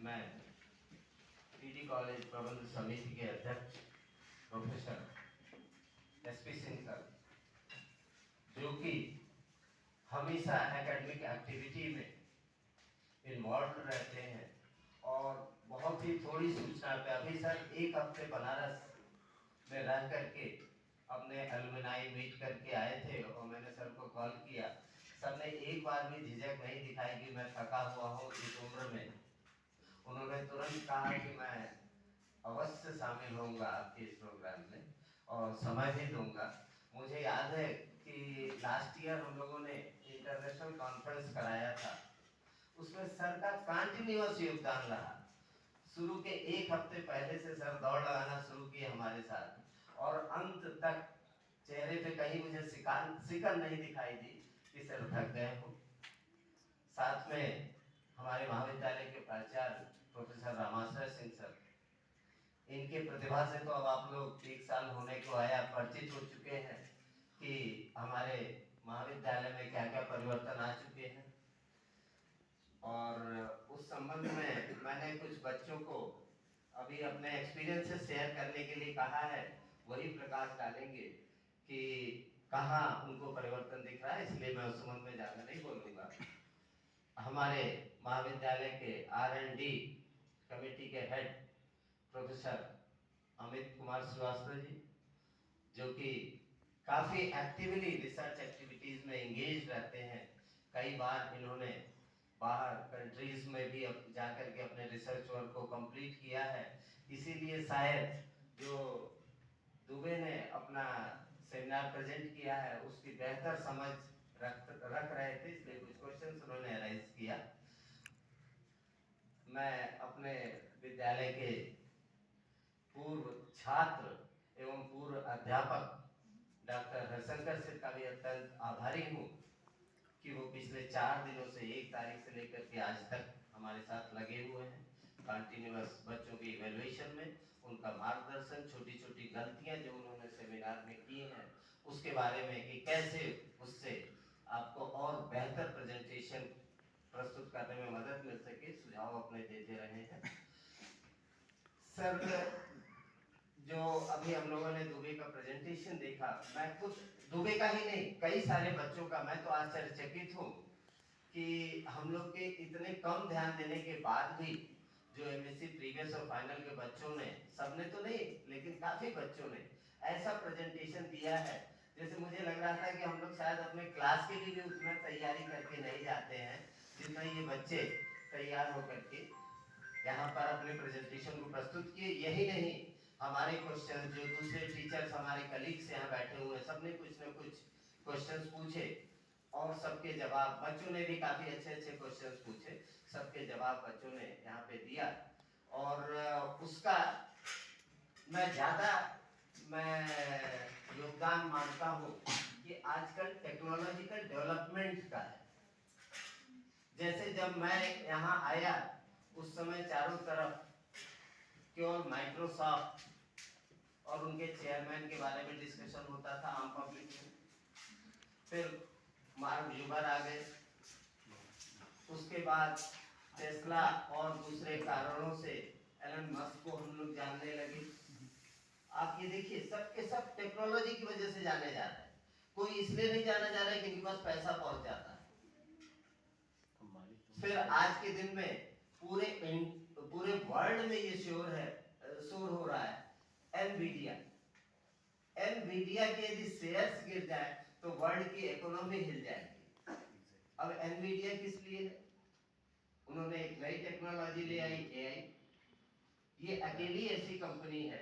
मैं PD college प्रबंध समिति के अध्यक्ष प्रोफेसर एसपी सिंह सर, जो कि हमेशा एकेडमिक एक्टिविटी में इन्वॉल्व रहते हैं और बहुत ही थोड़ी सूचना पे अभी सर एक हफ्ते बनारस में रह करके अपने एलुमनाई मीट करके आए थे और मैंने सर को कॉल किया। सर ने एक बार भी झिझक नहीं दिखाई कि मैं थका हुआ हूँ इस उम्र में। उन्होंने तुरंत कहा कि मैं अवश्य शामिल होऊंगा आपके इस प्रोग्राम में और समय भी दूंगा। मुझे याद है कि लास्ट ईयर हम लोगों ने इंटरनेशनल कॉन्फ्रेंस कराया था, उसमें सर का कंटिन्यूअस योगदान रहा। शुरू के एक हफ्ते पहले से सर दौड़ लगाना शुरू किए हमारे साथ और अंत तक चेहरे पे कहीं मुझे सिकन नहीं दिखाई दी कि सर थक गए हो। साथ में हमारे महाविद्यालय के प्राचार्य प्रोफेसर रामाश्रय सिंह सर, इनके प्रतिभा से तो अब आप लोग एक साल होने को आया परिचित हो चुके हैं कि हमारे महाविद्यालय में क्या क्या परिवर्तन आ चुके हैं। और उस संबंध में मैंने कुछ बच्चों को अभी अपने एक्सपीरियंस से शेयर करने के लिए कहा है, वही प्रकाश डालेंगे कि कहाँ उनको परिवर्तन दिख रहा है, इसलिए मैं उस संबंध में ज़्यादा नहीं बोलूँगा। हमारे महाविद्यालय के R&D कमेटी के हेड प्रोफेसर अमित कुमार श्रीवास्तव जी, जो कि काफ़ी एक्टिवली रिसर्च एक्टिविटीज़ में एंगेज रहते हैं। कई बार इन्होंने बाहर कंट्रीज में भी अब जाकर के अपने रिसर्च वर्क को कंप्लीट किया है। इसीलिए शायद जो दुबे ने अपना सेमिनार प्रेजेंट किया है उसकी बेहतर समझ रख रहे थे, इसलिए कुछ क्वेश्चंस उन्होंने अराइज किया। मैं अपने विद्यालय के पूर्व छात्र एवं पूर्व अध्यापक डॉक्टर हरिशंकर सिंह का भी अत्यंत आभारी हूँ कि वो पिछले 4 दिनों से 1 तारीख से लेकर के आज तक हमारे साथ लगे हुए हैं कंटिन्यूअस बच्चों की इवैल्यूएशन में। उनका मार्गदर्शन, छोटी छोटी गलतियां जो उन्होंने सेमिनार में की हैं उसके बारे में कि कैसे उससे आपको और बेहतर प्रेजेंटेशन प्रस्तुत करने में मदद मिल सके, सुझाव अपने देते रहे हैं। सर, जो अभी हम लोगों ने दुबे का प्रेजेंटेशन देखा, मैं खुद दुबे का ही नहीं कई सारे बच्चों का मैं तो आश्चर्यचकित हूँ कि हम लोग के इतने कम ध्यान देने के बाद भी जो एमएससी प्रीवियस और फाइनल के बच्चों ने, सबने तो नहीं लेकिन काफी बच्चों ने ऐसा प्रेजेंटेशन दिया है जैसे मुझे लग रहा था कि हम लोग शायद अपने क्लास के लिए भी उतना तैयारी करके नहीं जाते हैं जितना ये बच्चे तैयार होकर के यहाँ पर अपने प्रेजेंटेशन को प्रस्तुत किए। यही नहीं, हमारे क्वेश्चन जो दूसरे टीचर्स हमारे कलीग्स यहाँ बैठे हुए सबने कुछ न कुछ क्वेश्चंस पूछे और सबके जवाब, बच्चों ने भी काफी अच्छे अच्छे क्वेश्चंस पूछे, सबके जवाब बच्चों ने यहाँ पे दिया। और उसका मैं योगदान मानता हूँ कि आजकल टेक्नोलॉजिकल डेवलपमेंट का है। जैसे जब मैं यहाँ आया उस समय चारों तरफ केवल माइक्रोसॉफ्ट और उनके चेयरमैन के बारे में डिस्कशन होता था आम पब्लिक में। फिर मार्क जुगर आ गए, उसके बाद टेस्ला और दूसरे कारणों से एलन मस्क को हम लोग जानने लगे। आप ये देखिए, सबके सब टेक्नोलॉजी की वजह से जाने जा रहे हैं। कोई इसलिए नहीं जाना जा रहा है कि इनके पास पैसा पहुंच जाता है। फिर आज के दिन में पूरे वर्ल्ड में ये शोर हो रहा है एनवीडिया के यदि शेयर्स गिर जाए तो वर्ल्ड की इकोनॉमी हिल जाएगी। अब एनवीडिया किस लिए है? उन्होंने एक नई टेक्नोलॉजी ले आई, एआई। ये अकेली ऐसी कंपनी है